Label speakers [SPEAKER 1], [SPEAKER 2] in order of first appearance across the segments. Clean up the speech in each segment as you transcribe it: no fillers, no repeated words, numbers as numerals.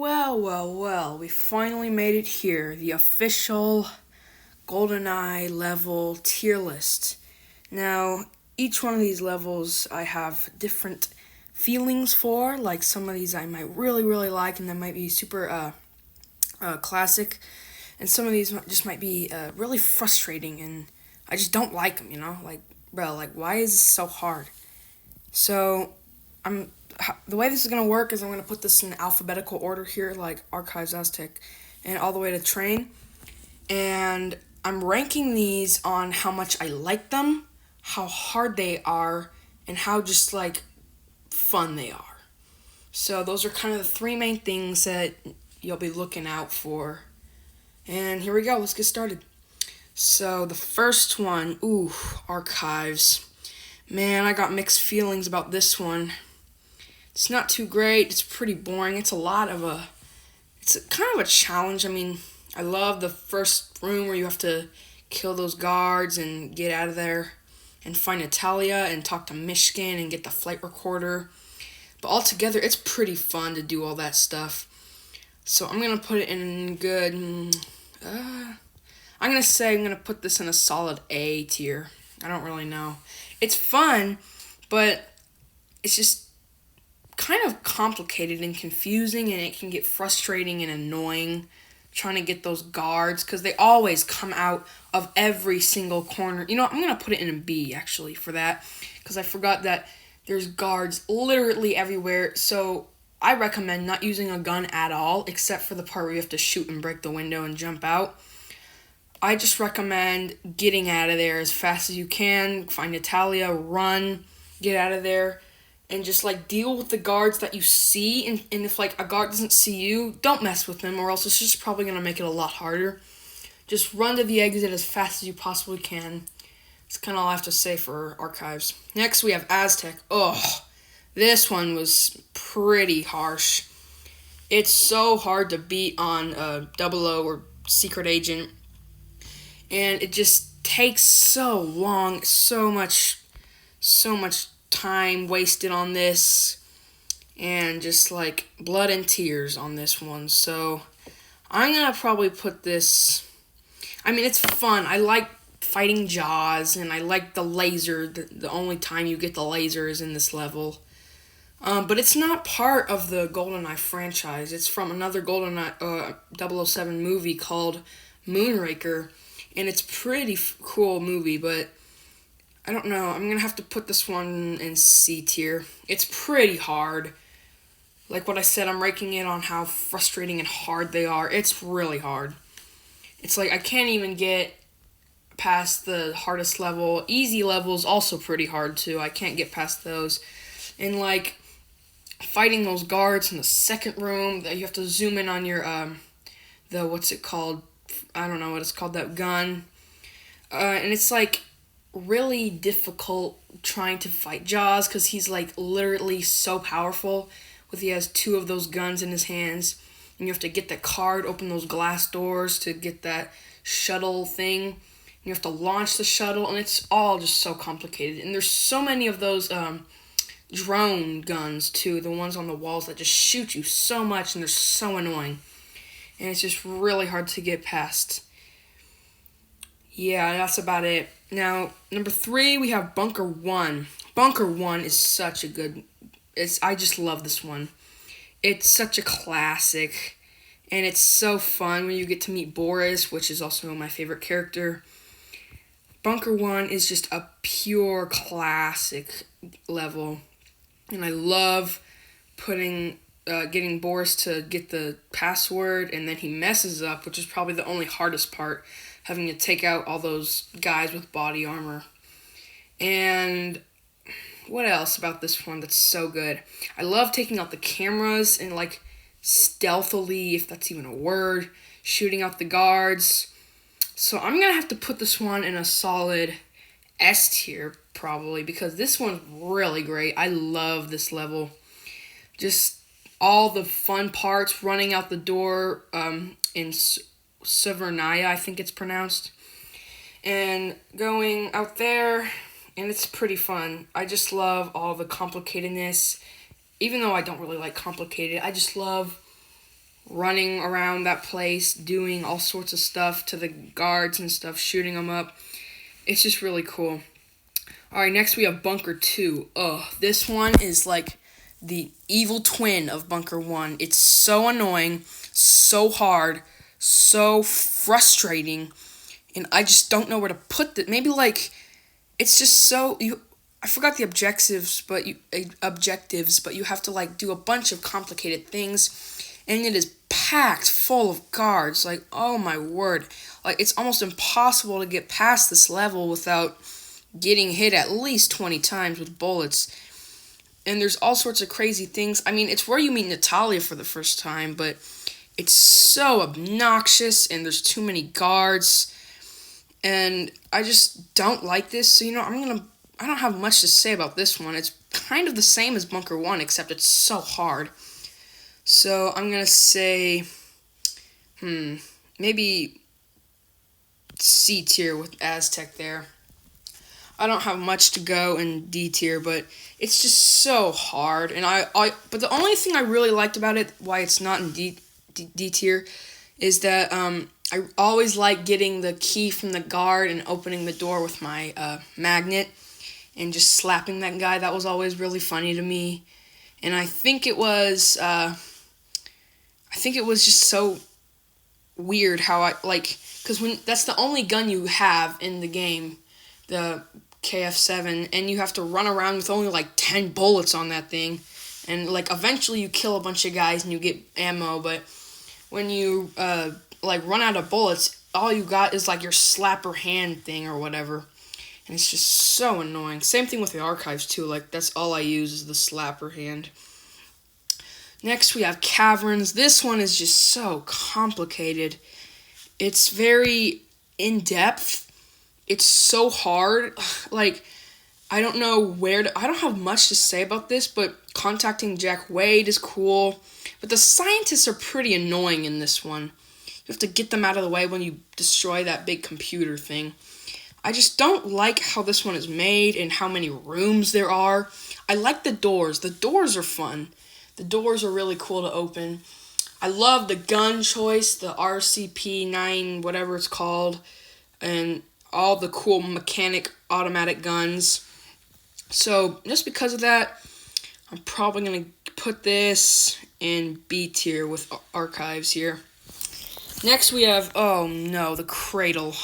[SPEAKER 1] Well, we finally made it here. The official GoldenEye level tier list. Now, each one of these levels I have different feelings for. Like some of these I might really like and they might be super classic. And some of these just might be really frustrating and I just don't like them, you know? Like, bro, like, why is this so hard? So, the way this is going to work is I'm going to put this in alphabetical order here, like Archives Aztec, and all the way to Train. And I'm ranking these on how much I like them, how hard they are, and how just like fun they are. So those are kind of the three main things that you'll be looking out for. And here we go, let's get started. So the first one, Archives. Man, I got mixed feelings about this one. It's not too great. It's pretty boring. It's kind of a challenge. I mean, I love the first room where you have to kill those guards and get out of there and find Natalia and talk to Michigan and get the flight recorder. But altogether, it's pretty fun to do all that stuff. So I'm going to put it in good... I'm going to put this in a solid A tier. I don't really know. It's fun, but it's just kind of complicated and confusing, and it can get frustrating and annoying trying to get those guards because they always come out of every single corner. You know, I'm going to put it in a B, actually, for that because I forgot that there's guards literally everywhere, so I recommend not using a gun at all except for the part where you have to shoot and break the window and jump out. I just recommend getting out of there as fast as you can, find Natalia, run, get out of there, and just like deal with the guards that you see, and if like a guard doesn't see you, don't mess with them or else it's just probably going to make it a lot harder. Just run to the exit as fast as you possibly can. That's kind of all I have to say for Archives. Next we have Aztec. This one was pretty harsh. It's so hard to beat on 00 or Secret Agent. And it just takes so long, so much time wasted on this, and just like blood and tears on this one. So I'm gonna probably put this. I mean, it's fun. I like fighting Jaws, and I like the laser. The only time you get the laser is in this level. But it's not part of the GoldenEye franchise. It's from another GoldenEye 007 movie called Moonraker. And it's pretty cool movie, but I don't know. I'm going to have to put this one in C tier. It's pretty hard. Like what I said, I'm ranking it on how frustrating and hard they are. It's really hard. It's like I can't even get past the hardest level. Easy level is also pretty hard too. I can't get past those. And like fighting those guards in the second room that you have to zoom in on your what's it called? I don't know what it's called, that gun. And it's like really difficult trying to fight Jaws because he's like literally so powerful. He has two of those guns in his hands, and you have to get the card, open those glass doors to get that shuttle thing. And you have to launch the shuttle, and it's all just so complicated. And there's so many of those drone guns too, the ones on the walls that just shoot you so much, and they're so annoying. And it's just really hard to get past. Yeah, that's about it. Now, number 3, we have Bunker 1. Bunker 1 is such a good... I just love this one. It's such a classic. And it's so fun when you get to meet Boris, which is also my favorite character. Bunker 1 is just a pure classic level. And I love getting Boris to get the password, and then he messes up, which is probably the only hardest part, having to take out all those guys with body armor. And what else about this one that's so good? I love taking out the cameras and like stealthily, if that's even a word, shooting out the guards. So I'm gonna have to put this one in a solid S tier probably, because this one's really great. I love this level. Just all the fun parts, running out the door in Severnaya, I think it's pronounced, and going out there, and it's pretty fun. I just love all the complicatedness, even though I don't really like complicated. I just love running around that place, doing all sorts of stuff to the guards and stuff, shooting them up. It's just really cool. Alright, next we have Bunker 2. This one is like the evil twin of Bunker 1. It's so annoying, so hard, so frustrating, and I just don't know where to put it. Maybe like it's just so I forgot the objectives, but you have to like do a bunch of complicated things, and it is packed full of guards. Like, oh my word. Like, it's almost impossible to get past this level without getting hit at least 20 times with bullets. And there's all sorts of crazy things. I mean, it's where you meet Natalia for the first time, but it's so obnoxious, and there's too many guards, and I just don't like this. So, I don't have much to say about this one. It's kind of the same as Bunker 1, except it's so hard. So, I'm gonna say, maybe C tier with Aztec there. I don't have much to go in D tier, but it's just so hard. And but the only thing I really liked about it, why it's not in D tier, is that I always like getting the key from the guard and opening the door with my magnet and just slapping that guy. That was always really funny to me. And I think it was just so weird how because when that's the only gun you have in the game, the KF7, and you have to run around with only like 10 bullets on that thing, and like eventually you kill a bunch of guys and you get ammo, but when you run out of bullets, all you got is like your slapper hand thing or whatever, and it's just so annoying. Same thing with the archives too, like that's all I use is the slapper hand. Next we have Caverns. This one is just so complicated. It's very in-depth. It's so hard. Like, I don't know I don't have much to say about this, but contacting Jack Wade is cool. But the scientists are pretty annoying in this one. You have to get them out of the way when you destroy that big computer thing. I just don't like how this one is made and how many rooms there are. I like the doors. The doors are fun. The doors are really cool to open. I love the gun choice, the RCP-9, whatever it's called, and all the cool mechanic automatic guns. So, just because of that, I'm probably going to put this in B tier with archives here. Next we have, the Cradle.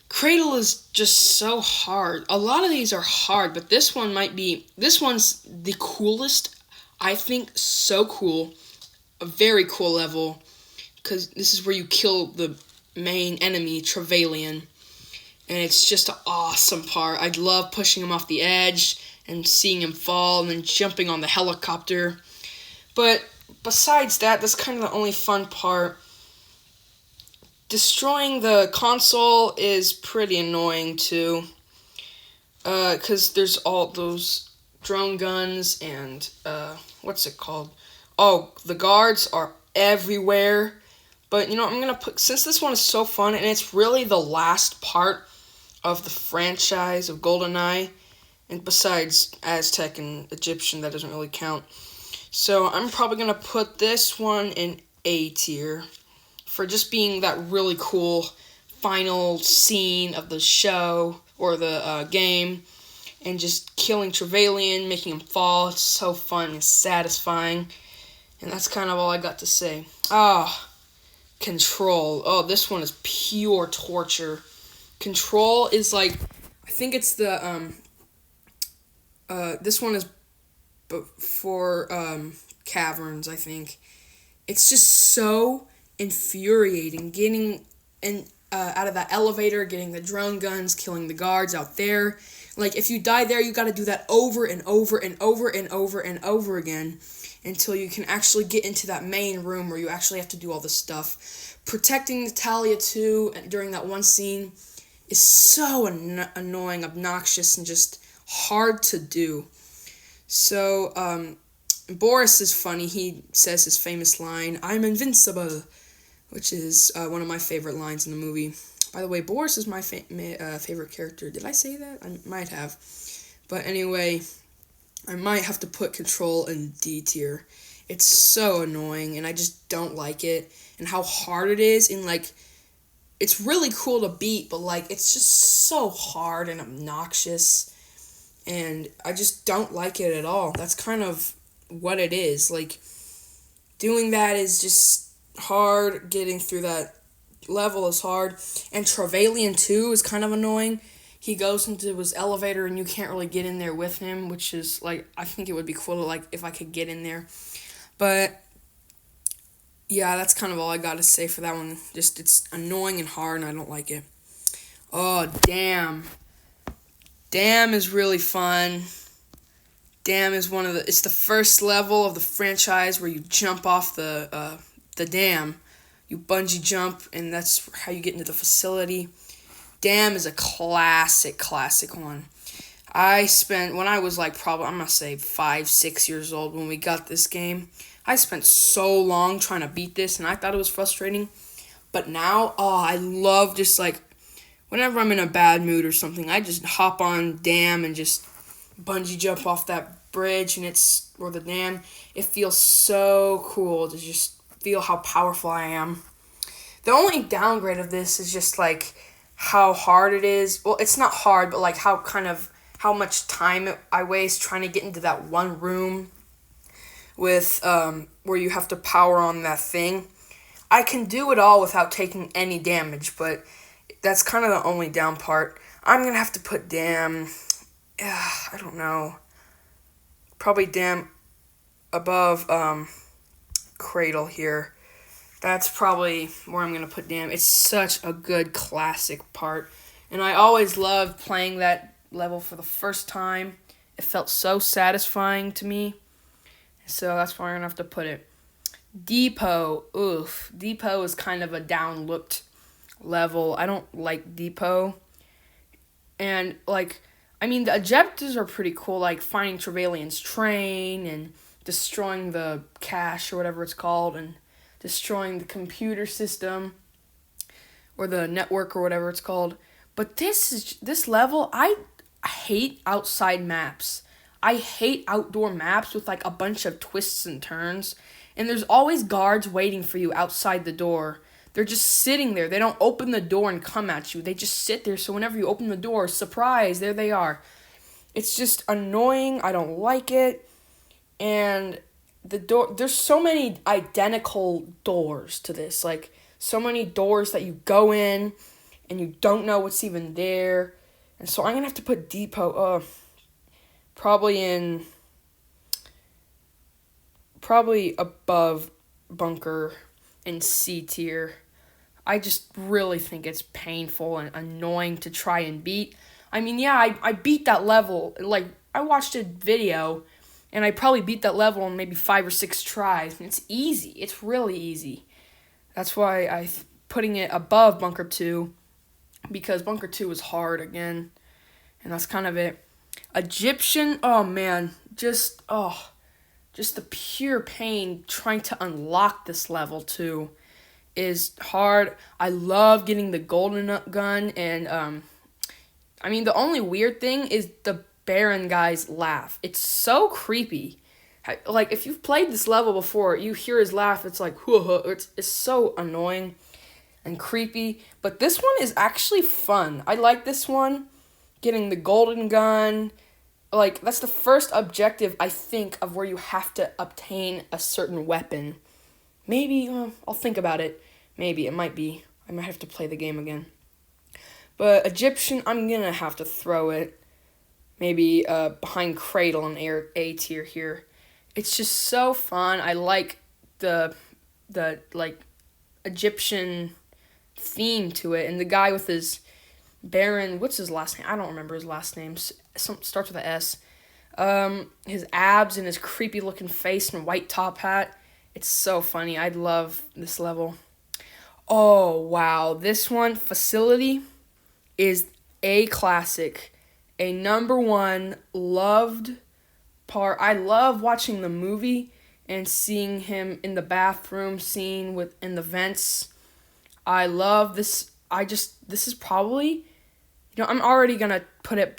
[SPEAKER 1] Cradle is just so hard. A lot of these are hard, but this one's the coolest. I think so cool. A very cool level, because this is where you kill the main enemy, Trevelyan, and it's just an awesome part. I love pushing him off the edge and seeing him fall and then jumping on the helicopter. But besides that, that's kind of the only fun part. Destroying the console is pretty annoying too, because there's all those drone guns and what's it called? Oh, the guards are everywhere. But, I'm going to put, since this one is so fun, and it's really the last part of the franchise of GoldenEye, and besides Aztec and Egyptian, that doesn't really count. So, I'm probably going to put this one in A tier, for just being that really cool final scene of the show, or the game, and just killing Trevelyan, making him fall. It's so fun and satisfying, and that's kind of all I got to say. Control. Oh, this one is pure torture. Control is like, I think it's the, this one is for, Caverns, I think. It's just so infuriating, getting out of that elevator, getting the drone guns, killing the guards out there. Like, if you die there, you gotta do that over and over and over and over and over again, until you can actually get into that main room where you actually have to do all this stuff. Protecting Natalia, too, during that one scene is so annoying, obnoxious, and just hard to do. So, Boris is funny. He says his famous line, "I'm invincible," which is one of my favorite lines in the movie. By the way, Boris is my favorite character. Did I say that? I might have. But anyway, I might have to put Control in D tier. It's so annoying, and I just don't like it. And how hard it is, and like, it's really cool to beat, but like, it's just so hard and obnoxious. And I just don't like it at all. That's kind of what it is. Like, doing that is just hard. Getting through that level is hard. And Trevelyan 2 is kind of annoying. He goes into his elevator and you can't really get in there with him, which is like, I think it would be cool to like if I could get in there. But yeah, that's kind of all I got to say for that one. Just, it's annoying and hard and I don't like it. Oh, damn. Damn is really fun. Dam is it's the first level of the franchise where you jump off the dam. You bungee jump, and that's how you get into the facility. Dam is a classic one. When I was like probably, I'm going to say 5, 6 years old when we got this game, I spent so long trying to beat this, and I thought it was frustrating. But now, I love just like, whenever I'm in a bad mood or something, I just hop on Dam and just bungee jump off that bridge or the dam. It feels so cool to just feel how powerful I am. The only downgrade of this is just like how hard it is. Well, it's not hard, but like how much time I waste trying to get into that one room with where you have to power on that thing. I can do it all without taking any damage, but that's kind of the only down part. I'm gonna have to put Dam. I don't know. Probably Dam above Cradle here. That's probably where I'm going to put Dam. It's such a good classic part. And I always loved playing that level for the first time. It felt so satisfying to me. So that's where I'm going to have to put it. Depot. Oof. Depot is kind of a down-looked level. I don't like Depot. And, like, I mean, the objectives are pretty cool, like finding Trevelyan's train and destroying the cache or whatever it's called and destroying the computer system or the network or whatever it's called. But this level, I hate outside maps. I hate outdoor maps with like a bunch of twists and turns. And there's always guards waiting for you outside the door. They're just sitting there. They don't open the door and come at you. They just sit there, so whenever you open the door, surprise, there they are. It's just annoying. I don't like it. And there's so many identical doors to this. Like, so many doors that you go in, and you don't know what's even there. And so I'm going to have to put Depot, probably above Bunker in C tier. I just really think it's painful and annoying to try and beat. I mean, yeah, I beat that level. Like, I watched a video, and I probably beat that level in maybe 5 or 6 tries. And it's easy. It's really easy. That's why I'm putting it above Bunker 2, because Bunker 2 is hard again. And that's kind of it. Egyptian, oh man, just the pure pain trying to unlock this level too is hard. I love getting the golden gun, and I mean, the only weird thing is the Baron guy's laugh. It's so creepy. Like, if you've played this level before, you hear his laugh, it's like, it's so annoying and creepy. But this one is actually fun. I like this one. Getting the golden gun. Like, that's the first objective, I think, of where you have to obtain a certain weapon. Maybe, I'll think about it. Maybe, it might be. I might have to play the game again. But Egyptian, I'm going to have to throw it. Maybe behind Cradle and A tier here. It's just so fun. I like the like, Egyptian theme to it. And the guy with his Baron, what's his last name? I don't remember his last name. Starts with an S. His abs and his creepy looking face and white top hat. It's so funny. I love this level. Oh, wow. This one, Facility, is a classic. A number one loved part. I love watching the movie and seeing him in the bathroom scene in the vents. I love this. This is probably, I'm already going to put it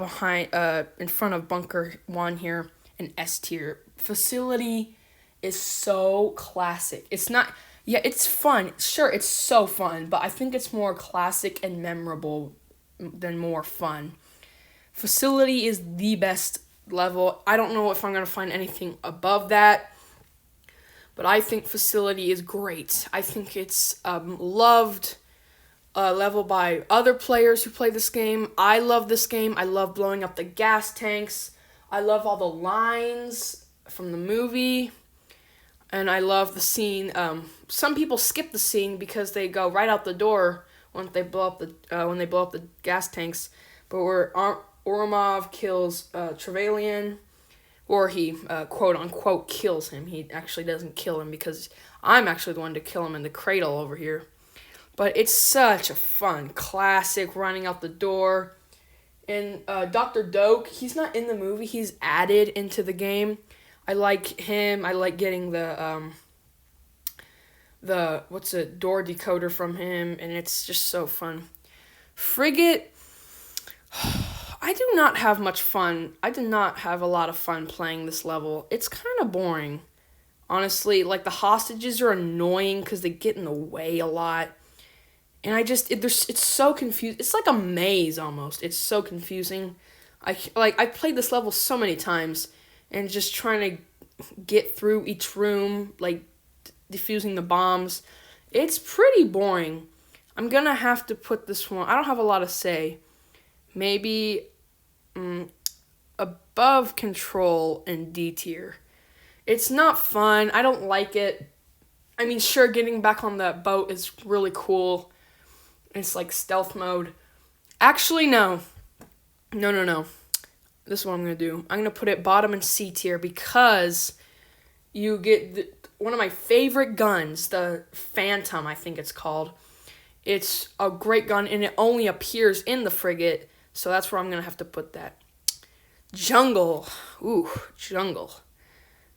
[SPEAKER 1] in front of Bunker 1 here, in S tier. Facility is so classic. It's not, yeah, it's fun. Sure, it's so fun, but I think it's more classic and memorable than more fun. Facility is the best level. I don't know if I'm going to find anything above that, but I think Facility is great. I think it's loved level by other players who play this game. I love this game. I love blowing up the gas tanks. I love all the lines from the movie. And I love the scene. Some people skip the scene because they go right out the door when they blow up the gas tanks. But where Oromov kills Trevelyan, or he quote unquote kills him. He actually doesn't kill him because I'm actually the one to kill him in the cradle over here. But it's such a fun classic running out the door. And Dr. Doak, he's not in the movie. He's added into the game. I like him. I like getting the door decoder from him, and it's just so fun. Frigate, I do not have much fun. I did not have a lot of fun playing this level. It's kind of boring, honestly. Like, the hostages are annoying because they get in the way a lot. And it's so confused. It's like a maze almost. It's so confusing. I played this level so many times, and just trying to get through each room, like defusing the bombs. It's pretty boring. I'm gonna have to put this one. I don't have a lot to say. Maybe above Control and D tier. It's not fun. I don't like it. I mean, sure, getting back on that boat is really cool. It's like stealth mode. Actually, no. No. This is what I'm going to do. I'm going to put it bottom in C tier because you get one of my favorite guns, the Phantom, I think it's called. It's a great gun, and it only appears in the frigate, so that's where I'm going to have to put that. Jungle. Ooh, Jungle.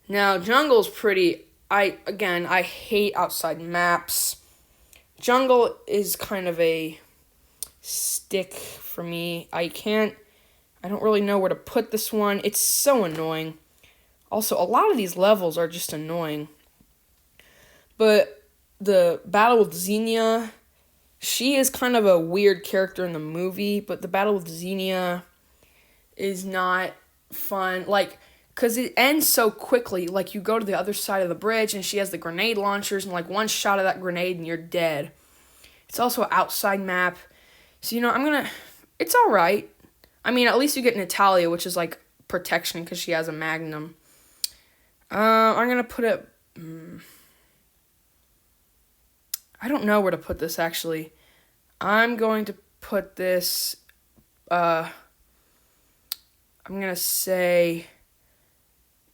[SPEAKER 1] Now, Jungle's pretty... I hate outside maps. Jungle is kind of a stick for me. I don't really know where to put this one. It's so annoying. Also, a lot of these levels are just annoying. But the Battle with Xenia, she is kind of a weird character in the movie, but the Battle with Xenia is not fun. Like, because it ends so quickly. Like, you go to the other side of the bridge, and she has the grenade launchers, and, like, one shot of that grenade, and you're dead. It's also an outside map. So, it's alright. I mean, at least you get Natalia, which is, like, protection, because she has a magnum. I'm going to put it... I don't know where to put this, actually. I'm going to put this... I'm going to say...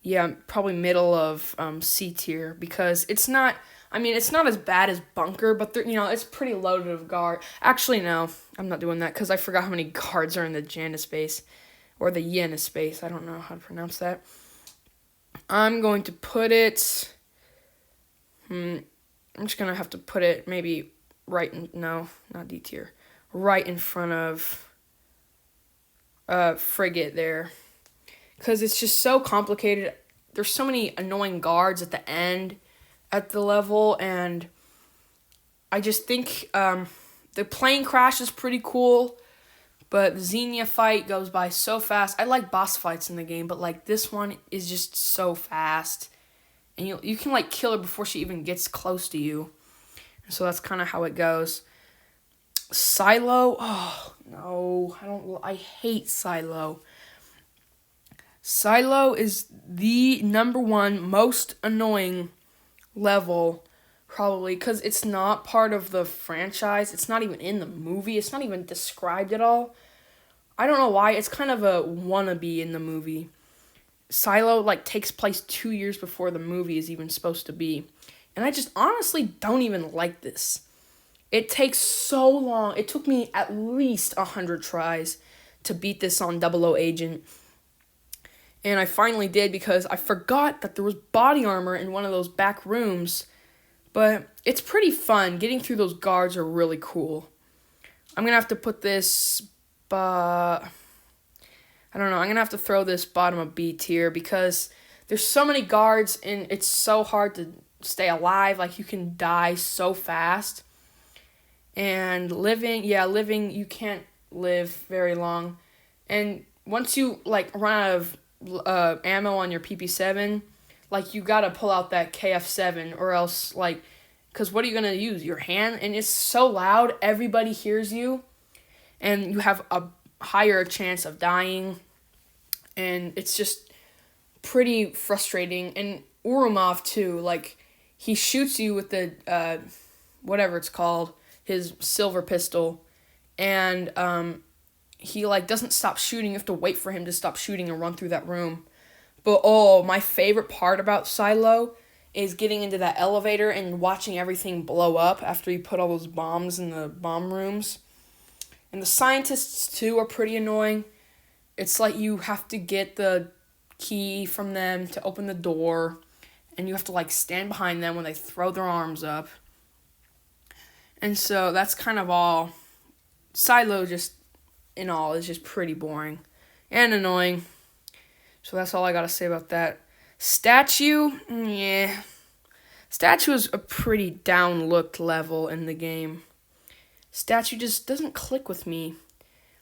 [SPEAKER 1] Yeah, probably middle of C tier, because it's not as bad as Bunker, but it's pretty loaded of guard. Actually, no, I'm not doing that, because I forgot how many guards are in the Janus space, or the Janus space. I don't know how to pronounce that. I'm going to put it, I'm just going to have to put it maybe no, not D tier, right in front of Frigate there. Because it's just so complicated. There's so many annoying guards at the end at the level, and I just think the plane crash is pretty cool, but the Xenia fight goes by so fast. I like boss fights in the game, but like this one is just so fast, and you can like kill her before she even gets close to you. So that's kind of how it goes. Silo, oh no, I hate Silo. Silo is the number one most annoying level, probably, because it's not part of the franchise. It's not even in the movie. It's not even described at all. I don't know why. It's kind of a wannabe in the movie. Silo, like, takes place 2 years before the movie is even supposed to be. And I just honestly don't even like this. It takes so long. It took me at least 100 tries to beat this on 00 Agent. And I finally did because I forgot that there was body armor in one of those back rooms. But it's pretty fun. Getting through those guards are really cool. I'm going to have to put this... I don't know. I'm going to have to throw this bottom of B tier because there's so many guards, and it's so hard to stay alive. Like, you can die so fast. And living, you can't live very long. And once you, like, run out of ammo on your PP7, like, you gotta pull out that KF7, or else, like, because what are you gonna use? Your hand? And it's so loud, everybody hears you, and you have a higher chance of dying. And it's just pretty frustrating. And Urumov, too, like, he shoots you with the, whatever it's called, his silver pistol, and he, like, doesn't stop shooting. You have to wait for him to stop shooting and run through that room. But, oh, my favorite part about Silo is getting into that elevator and watching everything blow up after you put all those bombs in the bomb rooms. And the scientists, too, are pretty annoying. It's like you have to get the key from them to open the door, and you have to, like, stand behind them when they throw their arms up. And so that's kind of all. Silo, just in all, is just pretty boring and annoying. So that's all I gotta say about that. Statue, yeah. Statue is a pretty down-looked level in the game. Statue just doesn't click with me.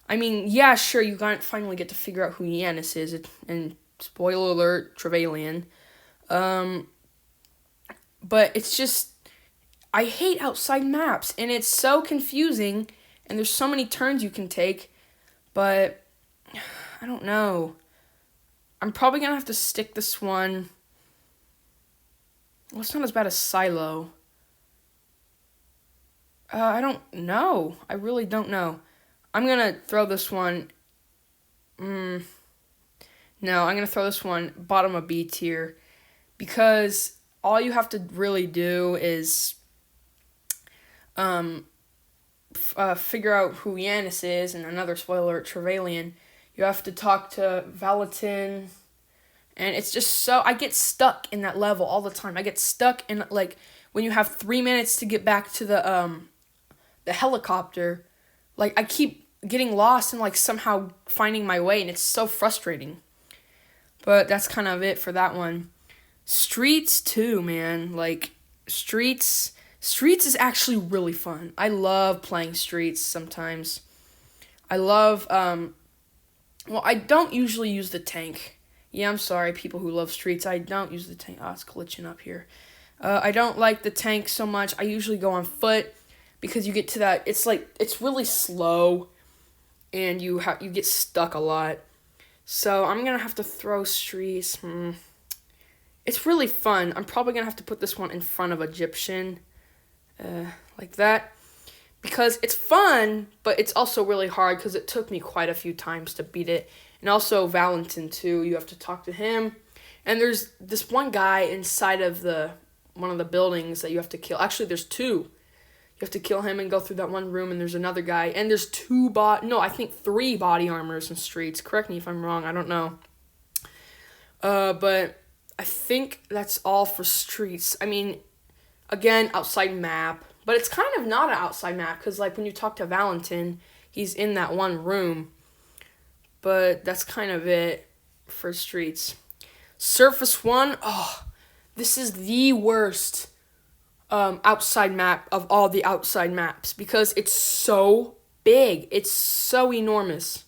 [SPEAKER 1] I mean, yeah, sure, you finally get to figure out who Yanis is, and spoiler alert, Trevelyan. But it's just, I hate outside maps, and it's so confusing, and there's so many turns you can take, but I don't know. I'm probably going to have to stick this one. Well, it's not as bad as Silo. I don't know. I really don't know. I'm going to throw this one. No, I'm going to throw this one bottom of B tier, because all you have to really do is figure out who Yanis is, and another spoiler, Trevelyan. You have to talk to Valentin, and it's just so, I get stuck in that level all the time. I get stuck in, like, when you have 3 minutes to get back to the helicopter, like, I keep getting lost and, like, somehow finding my way, and it's so frustrating. But that's kind of it for that one. Streets, too, man. Like, Streets is actually really fun. I love playing Streets sometimes. I love, well, I don't usually use the tank. Yeah, I'm sorry, people who love Streets. I don't use the tank. Oh, it's glitching up here. I don't like the tank so much. I usually go on foot, because you get to that, it's like, it's really slow, and you get stuck a lot. So I'm going to have to throw Streets. It's really fun. I'm probably going to have to put this one in front of Egyptian, like that, because it's fun, but it's also really hard, because it took me quite a few times to beat it. And also Valentin, too. You have to talk to him. And there's this one guy inside of one of the buildings that you have to kill. Actually, there's two. You have to kill him and go through that one room, and there's another guy. And there's I think 3 body armors in Streets. Correct me if I'm wrong. I don't know. But I think that's all for Streets. I mean, again, outside map. But it's kind of not an outside map, because, like, when you talk to Valentin, he's in that one room. But that's kind of it for Streets. Surface 1, this is the worst outside map of all the outside maps, because it's so big. It's so enormous.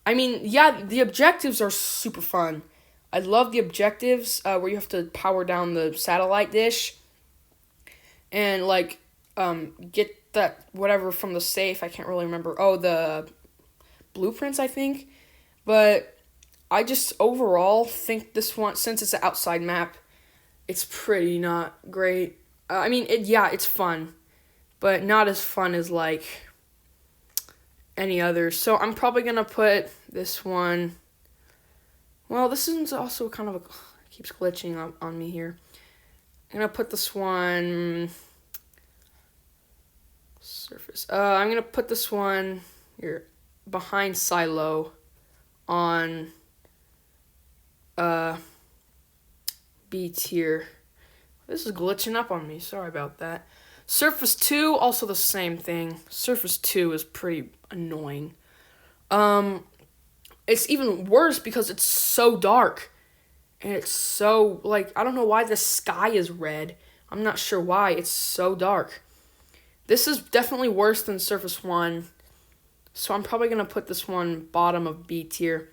[SPEAKER 1] I mean, yeah, the objectives are super fun. I love the objectives where you have to power down the satellite dish and, like, get that whatever from the safe. I can't really remember. Oh, the blueprints, I think. But I just overall think this one, since it's an outside map, it's pretty not great. I mean, it's fun, but not as fun as, like, any others. So I'm probably going to put this one. Well, this is also kind of it keeps glitching on me here. I'm going to put this one surface. I'm going to put this one here behind Silo on B tier. This is glitching up on me. Sorry about that. Surface 2, also the same thing. Surface 2 is pretty annoying. It's even worse because it's so dark. And it's so, like, I don't know why the sky is red. I'm not sure why. It's so dark. This is definitely worse than Surface 1. So I'm probably going to put this one bottom of B tier.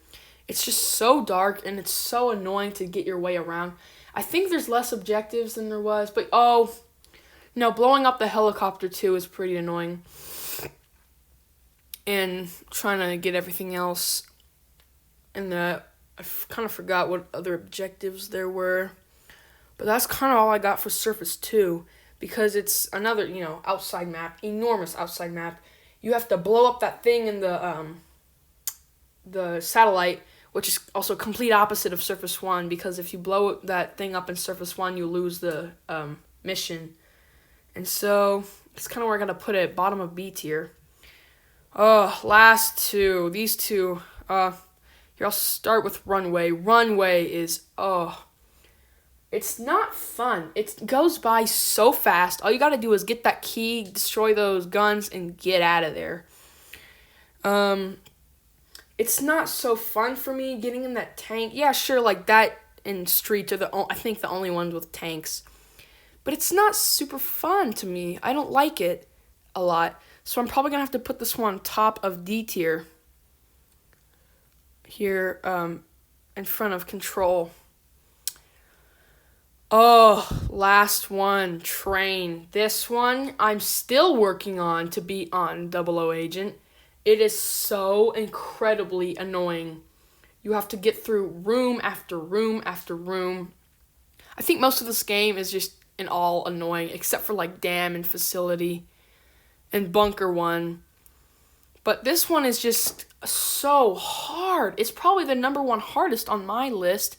[SPEAKER 1] It's just so dark and it's so annoying to get your way around. I think there's less objectives than there was. But, oh, no, blowing up the helicopter, too, is pretty annoying. And trying to get everything else. And I kind of forgot what other objectives there were. But that's kind of all I got for Surface 2. Because it's another, outside map. Enormous outside map. You have to blow up that thing in the satellite, which is also complete opposite of Surface 1. Because if you blow that thing up in Surface 1, you lose the mission. And so, it's kind of where I got to put it. Bottom of B tier. Oh, last two. These two. Here, I'll start with Runway. Runway is, it's not fun. It goes by so fast. All you gotta do is get that key, destroy those guns, and get out of there. It's not so fun for me getting in that tank. Yeah, sure, like that and Streets are I think the only ones with tanks. But it's not super fun to me. I don't like it a lot. So I'm probably gonna have to put this one top of D tier. Here, in front of Control. Oh, last one, Train. This one I'm still working on to be on 00 Agent. It is so incredibly annoying. You have to get through room after room after room. I think most of this game is just an all annoying, except for like Dam and Facility and Bunker 1. But this one is just so hard. It's probably the number one hardest on my list.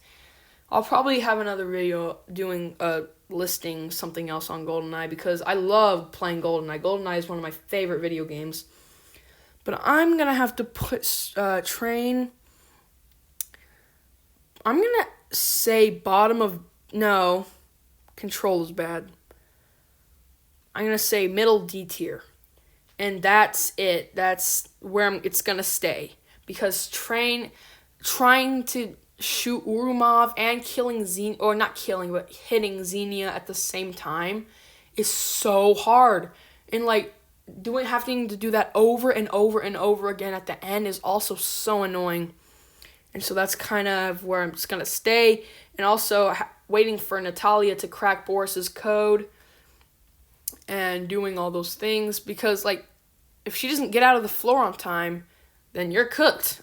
[SPEAKER 1] I'll probably have another video doing listing something else on GoldenEye because I love playing GoldenEye. GoldenEye is one of my favorite video games. But I'm going to have to put Train. I'm going to say bottom of... No, Control is bad. I'm going to say middle D tier. And that's it. That's where it's going to stay. Because trying to shoot Urumov and killing Xenia, or not killing, but hitting Xenia at the same time is so hard. And like having to do that over and over and over again at the end is also so annoying. And so that's kind of where I'm just going to stay. And also waiting for Natalia to crack Boris's code and doing all those things, because like if she doesn't get out of the floor on time, then you're cooked.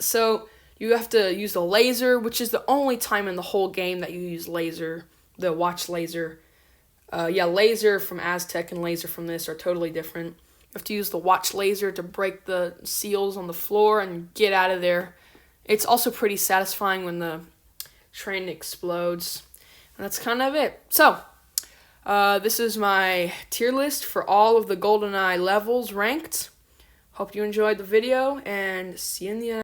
[SPEAKER 1] So you have to use the laser, which is the only time in the whole game that you use laser, the watch laser. Laser from Aztec and laser from this are totally different. You have to use the watch laser to break the seals on the floor and get out of there. It's also pretty satisfying when the train explodes. And that's kind of it. So, this is my tier list for all of the GoldenEye levels ranked. Hope you enjoyed the video, and see you in the end.